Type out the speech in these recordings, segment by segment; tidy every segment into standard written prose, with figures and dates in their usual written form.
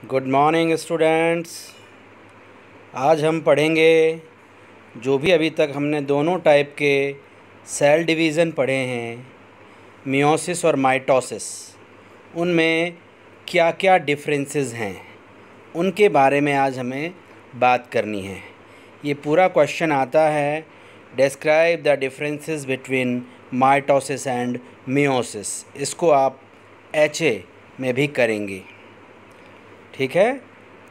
Good morning students. आज हम पढ़ेंगे जो भी अभी तक हमने दोनों टाइप के सेल डिवीज़न पढ़े हैं, मियोसिस और माइटोसिस, उनमें क्या क्या डिफरेंसेस हैं उनके बारे में आज हमें बात करनी है। ये पूरा क्वेश्चन आता है, describe the differences between mitosis and meiosis. इसको आप HA में भी करेंगे, ठीक है,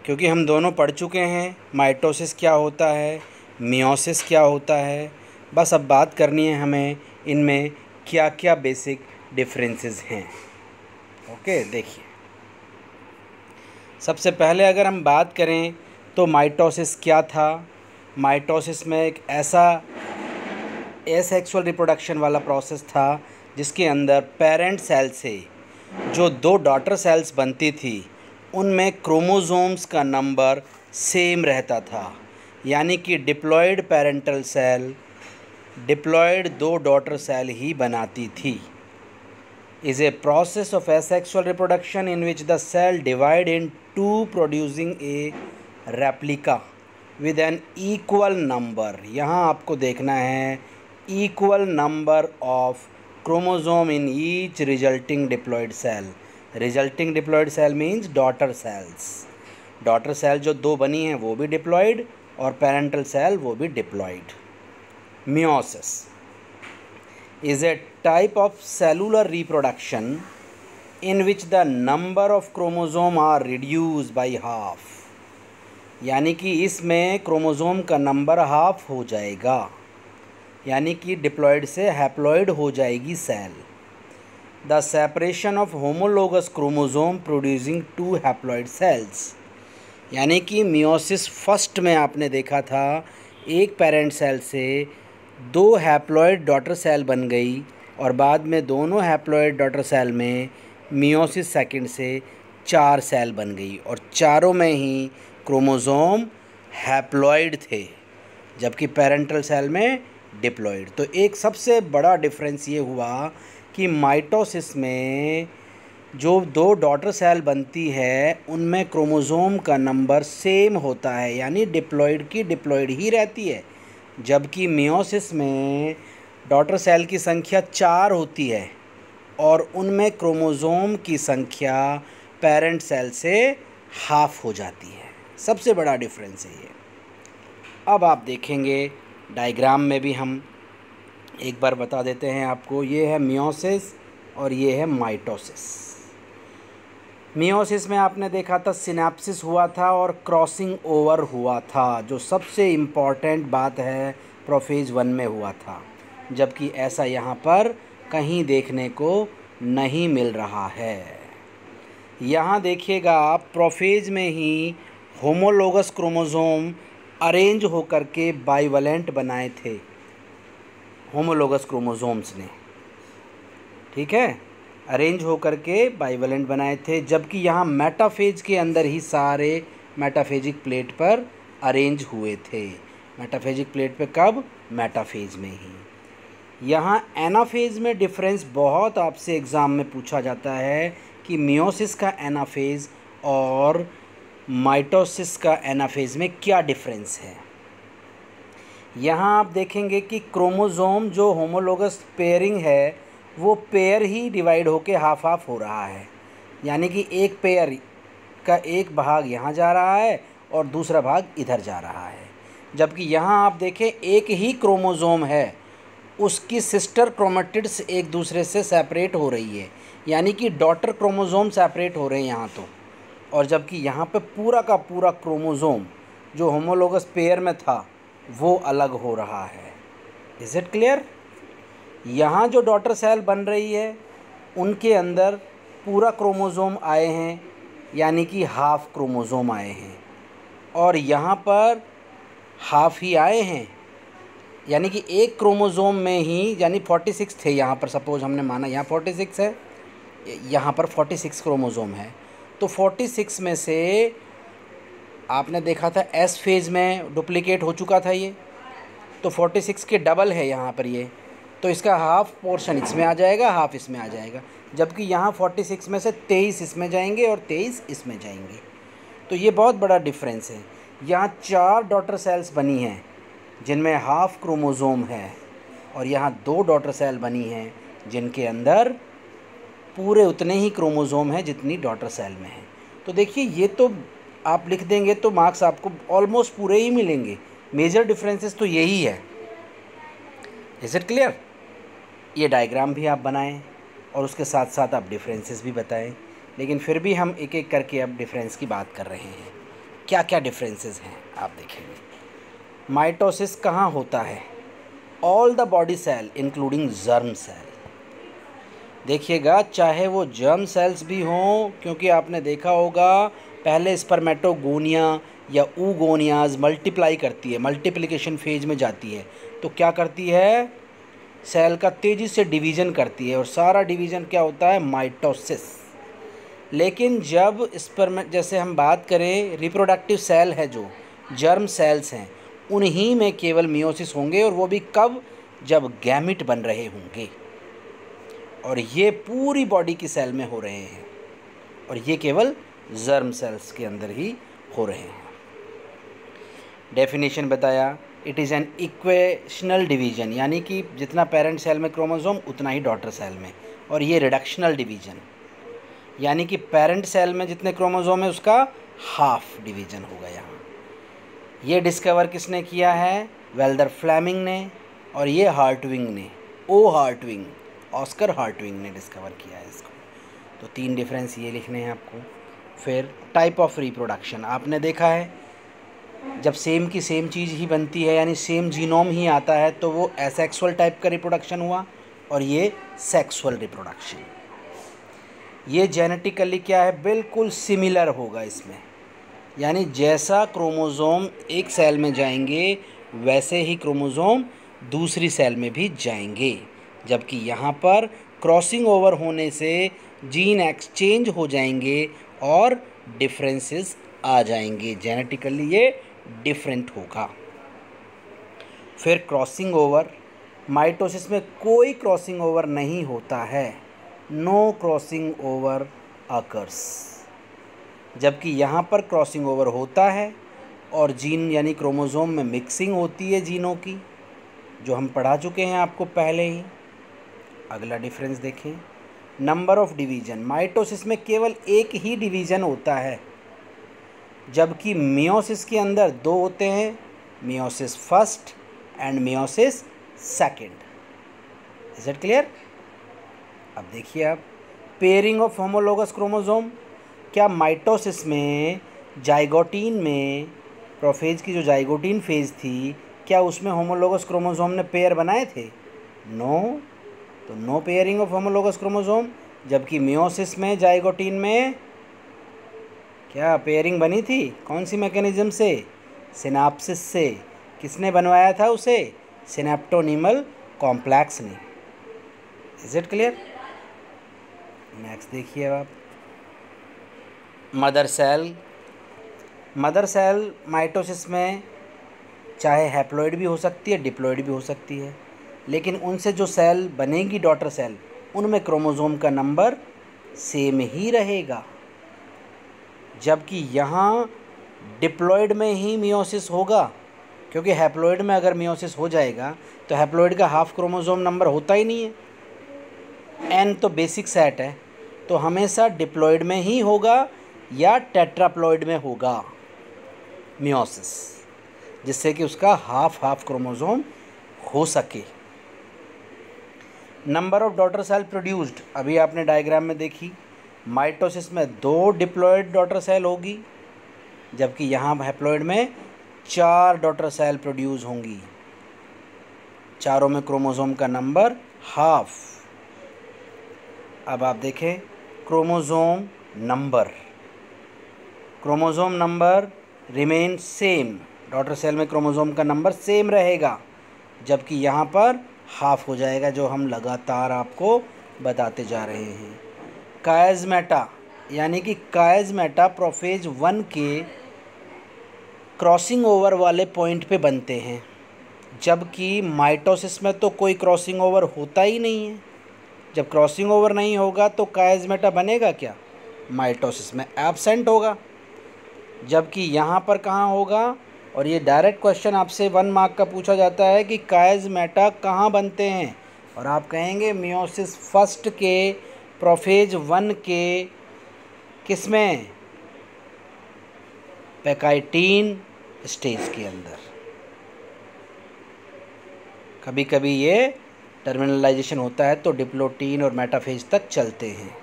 क्योंकि हम दोनों पढ़ चुके हैं माइटोसिस क्या होता है, मियोसिस क्या होता है। बस अब बात करनी है हमें इनमें क्या क्या बेसिक डिफरेंसेस हैं। ओके, देखिए, सबसे पहले अगर हम बात करें तो माइटोसिस क्या था। माइटोसिस में एक ऐसा एसेक्सुअल रिप्रोडक्शन वाला प्रोसेस था जिसके अंदर पेरेंट सेल से जो दो डॉटर सेल्स बनती थी उनमें क्रोमोसोम्स का नंबर सेम रहता था, यानी कि डिप्लॉयड पेरेंटल सेल डिप्लॉयड दो डॉटर सेल ही बनाती थी। Is a process of asexual reproduction in which the cell divide into producing a replica with an equal number. यहाँ आपको देखना है equal number of chromosome in each resulting diploid cell. Resulting diploid cell means daughter cells. Daughter cell जो दो बनी हैं वो भी डिप्लॉयड और पेरेंटल सेल वो भी diploid. Meiosis is a type of cellular reproduction in which the number of chromosome are reduce by half, यानी कि इसमें क्रोमोसोम का नंबर हाफ हो जाएगा, यानी कि डिप्लॉयड से हैप्लॉयड हो जाएगी cell. The separation of homologous chromosome producing two haploid cells, यानी कि मियोसिस फर्स्ट में आपने देखा था एक पेरेंट सेल से दो हैप्लॉयड डॉटर सेल बन गई और बाद में दोनों हैप्लॉयड डॉटर सेल में मियोसिस सेकंड से 4 सेल बन गई और चारों में ही क्रोमोसोम हैप्लॉयड थे जबकि पेरेंटल सेल में डिप्लॉयड। तो एक सबसे बड़ा डिफरेंस ये हुआ कि माइटोसिस में जो दो डॉटर सेल बनती है उनमें क्रोमोसोम का नंबर सेम होता है, यानी डिप्लॉयड की डिप्लॉयड ही रहती है, जबकि मियोसिस में डॉटर सेल की संख्या 4 होती है और उनमें क्रोमोसोम की संख्या पेरेंट सेल से हाफ हो जाती है। सबसे बड़ा डिफरेंस है ये। अब आप देखेंगे डायग्राम में भी हम एक बार बता देते हैं आपको। ये है मियोसिस और ये है माइटोसिस। मियोसिस में आपने देखा था सिनेप्सिस हुआ था और क्रॉसिंग ओवर हुआ था, जो सबसे इम्पॉर्टेंट बात है प्रोफेज 1 में हुआ था, जबकि ऐसा यहाँ पर कहीं देखने को नहीं मिल रहा है। यहाँ देखिएगा आप, प्रोफेज में ही होमोलोगस क्रोमोसोम अरेंज होकर के बाइवेलेंट बनाए थे होमोलोगस क्रोमोसोम्स ने, ठीक है, अरेंज होकर के बाइवेलेंट बनाए थे, जबकि यहाँ मेटाफेज के अंदर ही सारे मेटाफेजिक प्लेट पर अरेंज हुए थे। मेटाफेजिक प्लेट पे कब? मेटाफेज में ही। यहाँ एनाफेज में डिफरेंस बहुत आपसे एग्ज़ाम में पूछा जाता है कि मियोसिस का एनाफेज और माइटोसिस का एनाफेज में क्या डिफरेंस है। यहाँ आप देखेंगे कि क्रोमोसोम जो होमोलोगस पेयरिंग है वो पेयर ही डिवाइड होके हाफ हाफ हो रहा है, यानी कि एक पेयर का एक भाग यहाँ जा रहा है और दूसरा भाग इधर जा रहा है। जबकि यहाँ आप देखें एक ही क्रोमोसोम है, उसकी सिस्टर क्रोमेटिड्स एक दूसरे से सेपरेट हो रही है, यानी कि डॉटर क्रोमोसोम सेपरेट हो रहे हैं यहाँ तो, और जबकि यहाँ पे पूरा का पूरा क्रोमोसोम जो होमोलोगस पेयर में था वो अलग हो रहा है। Is it clear? यहाँ जो डॉटर सेल बन रही है उनके अंदर पूरा क्रोमोसोम आए हैं, यानी कि हाफ क्रोमोसोम आए हैं, और यहाँ पर हाफ ही आए हैं, यानी कि एक क्रोमोसोम में ही, यानी 46 थे यहाँ पर, सपोज हमने माना यहाँ 46 है, यहाँ पर 46 क्रोमोसोम है, तो 46 में से आपने देखा था एस फेज़ में डुप्लीकेट हो चुका था ये, तो 46 के डबल है यहाँ पर ये, तो इसका हाफ पोर्शन इसमें आ जाएगा, हाफ इसमें आ जाएगा, जबकि यहाँ 46 में से 23 इसमें जाएंगे और 23 इसमें जाएंगे। तो ये बहुत बड़ा डिफरेंस है। यहाँ 4 डॉटर सेल्स बनी हैं जिनमें हाफ क्रोमोज़ोम है, और यहाँ 2 डॉटर सेल बनी हैं जिनके अंदर पूरे उतने ही क्रोमोज़ोम हैं जितनी डॉटर सेल में है। तो देखिए, ये तो आप लिख देंगे तो मार्क्स आपको ऑलमोस्ट पूरे ही मिलेंगे। मेजर डिफरेंसेस तो यही है। Is it clear? ये डायग्राम भी आप बनाएं और उसके साथ साथ आप डिफरेंसेस भी बताएं, लेकिन फिर भी हम एक एक करके अब डिफरेंस की बात कर रहे हैं। क्या क्या डिफरेंसेस हैं आप देखेंगे। माइटोसिस कहाँ होता है? All the body cell including germ cell. देखिएगा, चाहे वो जर्म सेल्स भी हों, क्योंकि आपने देखा होगा पहले स्पर्मेटोगोनिया या ऊगोनियाज मल्टीप्लाई करती है, मल्टीप्लिकेशन फेज में जाती है, तो क्या करती है, सेल का तेज़ी से डिवीज़न करती है, और सारा डिवीज़न क्या होता है, माइटोसिस। लेकिन जब स्पर्म, जैसे हम बात करें रिप्रोडक्टिव सेल है जो जर्म सेल्स हैं, उन्हीं में केवल मियोसिस होंगे, और वो भी कब, जब गैमिट बन रहे होंगे, और ये पूरी बॉडी की सेल में हो रहे हैं, और ये केवल जर्म सेल्स के अंदर ही हो रहे हैं। डेफिनेशन बताया, it is an equational division, यानी कि जितना पेरेंट सेल में क्रोमोसोम उतना ही डॉटर सेल में, और ये रिडक्शनल डिवीज़न, यानी कि पेरेंट सेल में जितने क्रोमोसोम है उसका हाफ डिवीज़न होगा यहाँ। ये डिस्कवर किसने किया है, वेल्डर फ्लेमिंग ने, और ये हार्टविंग ने, ओ हार्टविंग, ऑस्कर हार्टविंग ने डिस्कवर किया है इसको। तो 3 डिफरेंस ये लिखने हैं आपको। फिर टाइप ऑफ रिप्रोडक्शन, आपने देखा है जब सेम की सेम चीज़ ही बनती है, यानी सेम जीनोम ही आता है, तो वो एसेक्सुअल टाइप का रिप्रोडक्शन हुआ, और ये सेक्सुअल रिप्रोडक्शन। ये जेनेटिकली क्या है, बिल्कुल सिमिलर होगा इसमें, यानी जैसा क्रोमोज़ोम एक सेल में जाएंगे वैसे ही क्रोमोज़ोम दूसरी सेल में भी जाएंगे, जबकि यहाँ पर क्रॉसिंग ओवर होने से जीन एक्सचेंज हो जाएंगे और डिफरेंसेस आ जाएंगे, जेनेटिकली ये डिफरेंट होगा। फिर क्रॉसिंग ओवर, माइटोसिस में कोई क्रॉसिंग ओवर नहीं होता है, नो क्रॉसिंग ओवर अकर्स, जबकि यहाँ पर क्रॉसिंग ओवर होता है और जीन यानी क्रोमोज़ोम में मिक्सिंग होती है जीनों की, जो हम पढ़ा चुके हैं आपको पहले ही। अगला डिफरेंस देखें, नंबर ऑफ डिवीज़न, माइटोसिस में केवल एक ही डिवीज़न होता है, जबकि मियोसिस के अंदर 2 होते हैं, meiosis first and meiosis second. Is it clear? अब देखिए आप, पेयरिंग ऑफ होमोलोगस क्रोमोसोम, क्या माइटोसिस में जाइगोटीन में प्रोफेज की जो जाइगोटीन फेज थी, क्या उसमें होमोलोगस क्रोमोसोम ने पेयर बनाए थे? नो। तो no pairing of homologous chromosome, जबकि मियोसिस में जाइगोटीन में क्या पेयरिंग बनी थी? कौन सी मैकेनिज्म से? सिनाप्सिस से। किसने बनवाया था उसे? सिनेप्टोनीमल कॉम्प्लेक्स ने। Is it clear? नेक्स्ट देखिए आप, mother cell. Mother cell mitosis में चाहे हैप्लॉइड भी हो सकती है, डिप्लॉइड भी हो सकती है, लेकिन उनसे जो सेल बनेगी डॉटर सेल, उनमें क्रोमोसोम का नंबर सेम ही रहेगा, जबकि यहाँ डिप्लॉइड में ही मियोसिस होगा, क्योंकि हैप्लॉइड में अगर मियोसिस हो जाएगा तो हैप्लॉइड का हाफ क्रोमोसोम नंबर होता ही नहीं है। एन तो बेसिक सेट है, तो हमेशा डिप्लॉइड में ही होगा या टेट्राप्लॉइड में होगा मियोसिस, जिससे कि उसका हाफ क्रोमोसोम हो सके। Number of daughter cell produced, अभी आपने डायग्राम में देखी, माइटोसिस में 2 डिप्लॉइड डॉटर सेल होगी, जबकि यहाँ हैप्लॉइड में 4 डॉटर सेल प्रोड्यूस होंगी, चारों में क्रोमोसोम का नंबर हाफ। अब आप देखें chromosome number remain same, daughter cell में क्रोमोसोम का नंबर सेम रहेगा, जबकि यहाँ पर हाफ हो जाएगा, जो हम लगातार आपको बताते जा रहे हैं। कायज़मेटा, यानी कि कायज़मेटा प्रोफेज 1 के क्रॉसिंग ओवर वाले पॉइंट पे बनते हैं, जबकि माइटोसिस में तो कोई क्रॉसिंग ओवर होता ही नहीं है। जब क्रॉसिंग ओवर नहीं होगा तो कायज़मेटा बनेगा क्या? माइटोसिस में एब्सेंट होगा। जबकि यहाँ पर कहाँ होगा। और ये डायरेक्ट क्वेश्चन आपसे 1 मार्क का पूछा जाता है कि कायज़मेटा कहाँ बनते हैं, और आप कहेंगे मियोसिस फर्स्ट के प्रोफेज 1 के किसमें, पैकाइटीन स्टेज के अंदर। कभी कभी ये टर्मिनलाइजेशन होता है तो डिप्लोटीन और मेटाफेज तक चलते हैं।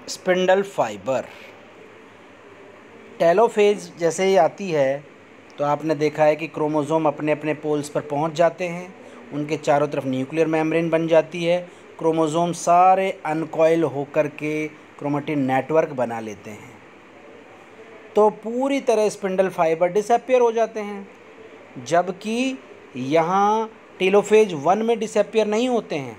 स्पिंडल फाइबर टेलोफेज जैसे ही आती है तो आपने देखा है कि क्रोमोसोम अपने अपने पोल्स पर पहुंच जाते हैं, उनके चारों तरफ न्यूक्लियर मेम्ब्रेन बन जाती है, क्रोमोसोम सारे अनकॉइल होकर के क्रोमेटिन नेटवर्क बना लेते हैं, तो पूरी तरह स्पिंडल फाइबर डिसअपियर हो जाते हैं। जबकि यहाँ टेलोफेज 1 में डिसअपियर नहीं होते हैं,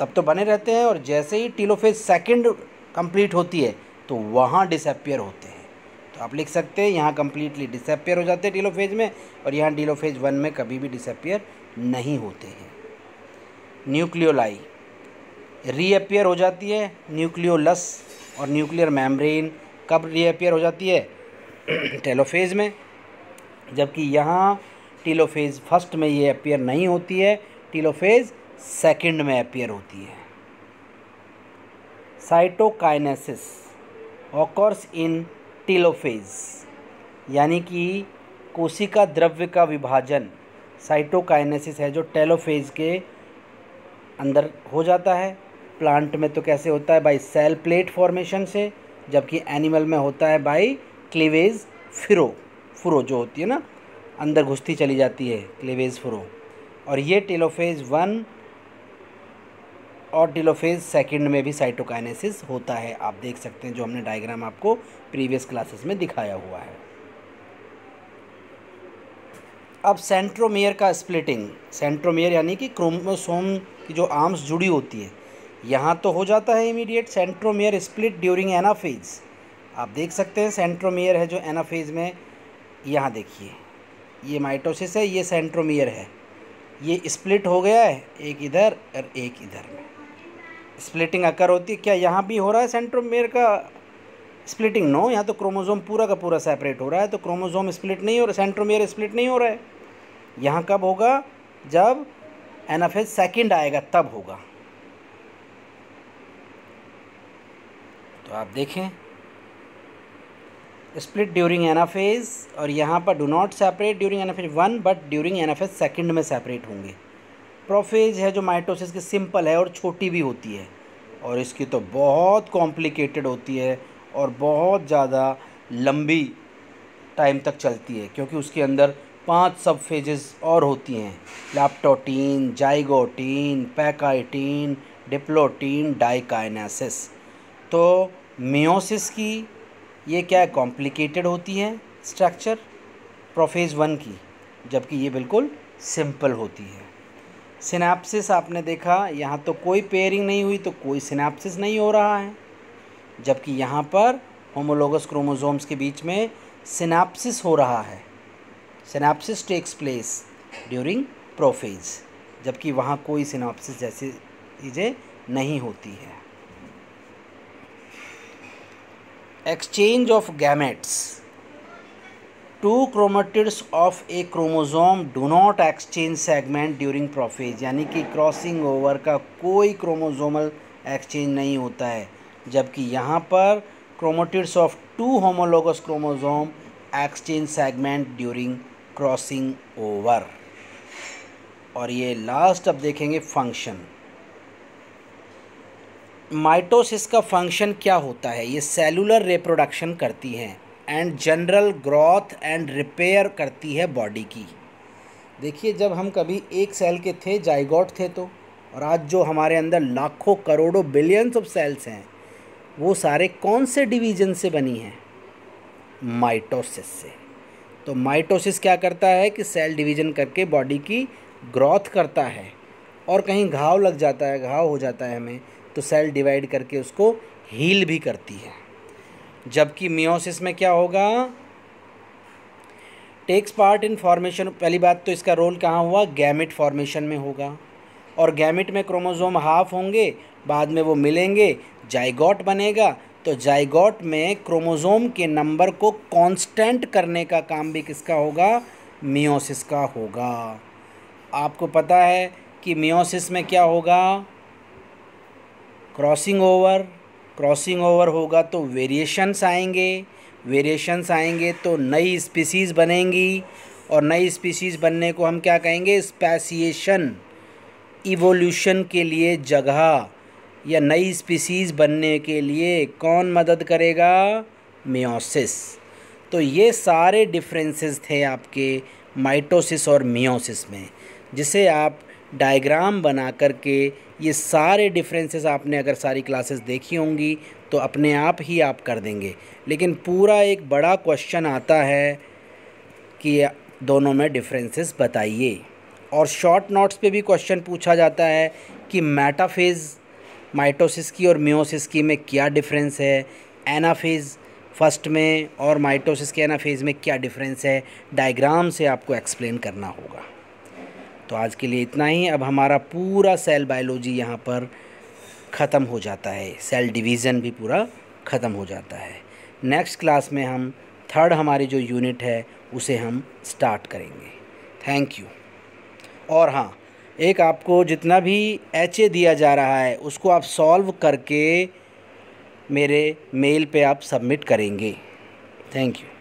तब तो बने रहते हैं, और जैसे ही टेलोफेज 2 कंप्लीट होती है तो वहाँ डिसअपियर होते हैं। तो आप लिख सकते हैं यहाँ कम्प्लीटली डिसअपियर हो जाते हैं टेलोफेज में, और यहाँ टेलोफेज 1 में कभी भी डिसअपियर नहीं होते हैं। न्यूक्लियोलाई रीअपियर हो जाती है, न्यूक्लियोलस और न्यूक्लियर मेम्ब्रेन कब रीअपियर हो जाती है, टेलोफेज में, जबकि यहाँ टेलोफेज 1 में ये अपियर नहीं होती है, टेलोफेज 2 में अपियर होती है। साइटोकाइनेसिस ऑकर्स इन टेलोफेज, यानी कि कोशिका द्रव्य का विभाजन साइटोकाइनेसिस है जो टेलोफेज के अंदर हो जाता है। प्लांट में तो कैसे होता है, बाय सेल प्लेट फॉर्मेशन से, जबकि एनिमल में होता है बाय क्लीवेज फुरो जो होती है ना, अंदर घुसती चली जाती है, क्लीवेज फुरो। और ये टेलोफेज 1 और टेलोफेज 2 में भी साइटोकाइनेसिस होता है। आप देख सकते हैं जो हमने डायग्राम आपको प्रीवियस क्लासेस में दिखाया हुआ है। अब सेंट्रोमियर का स्प्लिटिंग, सेंट्रोमियर यानी कि क्रोमोसोम की जो आर्म्स जुड़ी होती है, यहाँ तो हो जाता है immediate centromere split during anaphase. आप देख सकते हैं सेंट्रोमियर है जो एनाफेज में, यहाँ देखिए ये माइटोसिस है, ये सेंट्रोमियर है, ये स्प्लिट हो गया है, एक इधर और एक इधर में स्प्लिटिंग अकर होती है। क्या यहाँ भी हो रहा है सेंट्रोमियर का स्प्लिटिंग? नो, यहाँ तो क्रोमोसोम पूरा का पूरा सेपरेट हो रहा है, तो क्रोमोसोम स्प्लिट नहीं हो रहा, सेंट्रोमियर स्प्लिट नहीं हो रहा है। यहाँ कब होगा, जब एनाफेज 2 आएगा तब होगा। तो आप देखें स्प्लिट ड्यूरिंग एनाफेज, और यहाँ पर do not separate during anaphase 1 but during anaphase 2 में सेपरेट होंगे। प्रोफेज है जो माइटोसिस की सिंपल है और छोटी भी होती है, और इसकी तो बहुत कॉम्प्लिकेटेड होती है और बहुत ज़्यादा लंबी टाइम तक चलती है, क्योंकि उसके अंदर 5 सब फेजेस और होती हैं, लैप्टोटीन, जाइगोटीन, पैकाइटीन, डिप्लोटीन, डाइकाइनेसिस। तो मियोसिस की ये क्या है, कॉम्प्लिकेटेड होती है स्ट्रक्चर प्रोफेज 1 की, जबकि ये बिल्कुल सिंपल होती है। सिनैप्सिस आपने देखा, यहाँ तो कोई पेयरिंग नहीं हुई तो कोई सिनैप्सिस नहीं हो रहा है, जबकि यहाँ पर होमोलोगस क्रोमोसोम्स के बीच में सिनैप्सिस हो रहा है। सिनैप्सिस टेक्स प्लेस ड्यूरिंग प्रोफेज, जबकि वहाँ कोई सिनैप्सिस जैसी चीज़ें नहीं होती है। Exchange of gametes, 2 chromatids of A chromosome do not exchange segment during prophase, यानी कि क्रॉसिंग ओवर का कोई क्रोमोसोमल एक्सचेंज नहीं होता है, जबकि यहाँ पर chromatids of 2 homologous chromosome exchange segment during crossing over. और ये लास्ट अब देखेंगे फंक्शन। माइटोसिस का फंक्शन क्या होता है, ये सेलुलर रिप्रोडक्शन करती है and general growth and repair करती है बॉडी की। देखिए जब हम कभी एक सेल के थे, जाइगोट थे, तो और आज जो हमारे अंदर लाखों करोड़ों बिलियंस ऑफ सेल्स हैं, वो सारे कौन से डिवीज़न से बनी हैं, माइटोसिस से। तो माइटोसिस क्या करता है कि सेल डिवीज़न करके बॉडी की ग्रोथ करता है, और कहीं घाव लग जाता है, घाव हो जाता है हमें, तो सेल डिवाइड करके उसको हील भी करती है। जबकि मियोसिस में क्या होगा, टेक्स पार्ट इन फॉर्मेशन, पहली बात तो इसका रोल कहाँ हुआ, गैमेट फॉर्मेशन में होगा, और गैमेट में क्रोमोसोम हाफ होंगे, बाद में वो मिलेंगे, जाइगोट बनेगा तो जाइगोट में क्रोमोसोम के नंबर को कांस्टेंट करने का काम भी किसका होगा? मियोसिस का होगा। आपको पता है कि मियोसिस में क्या होगा? क्रॉसिंग ओवर होगा तो वेरिएशंस आएंगे तो नई स्पीसीज़ बनेंगी, और नई स्पीसीज़ बनने को हम क्या कहेंगे? स्पेसिएशन। इवोल्यूशन के लिए जगह या नई स्पीसीज़ बनने के लिए कौन मदद करेगा? मियोसिस। तो ये सारे डिफरेंसेस थे आपके माइटोसिस और मियोसिस में, जिसे आप डायग्राम बना करके ये सारे डिफरेंसेस आपने अगर सारी क्लासेस देखी होंगी तो अपने आप ही आप कर देंगे। लेकिन पूरा एक बड़ा क्वेश्चन आता है कि दोनों में डिफरेंसेस बताइए, और शॉर्ट नोट्स पे भी क्वेश्चन पूछा जाता है कि मेटाफेज़ माइटोसिस की और मियोसिस की में क्या डिफरेंस है, एनाफेज़ फर्स्ट में और माइटोसिस के एनाफेज़ में क्या डिफरेंस है, डायग्राम से आपको एक्सप्लेन करना होगा। तो आज के लिए इतना ही। अब हमारा पूरा सेल बायोलॉजी यहाँ पर ख़त्म हो जाता है, सेल डिवीज़न भी पूरा ख़त्म हो जाता है। नेक्स्ट क्लास में हम थर्ड हमारी जो यूनिट है उसे हम स्टार्ट करेंगे। Thank you. और हाँ, एक आपको जितना भी HA दिया जा रहा है उसको आप सॉल्व करके मेरे मेल पे आप सबमिट करेंगे। Thank you.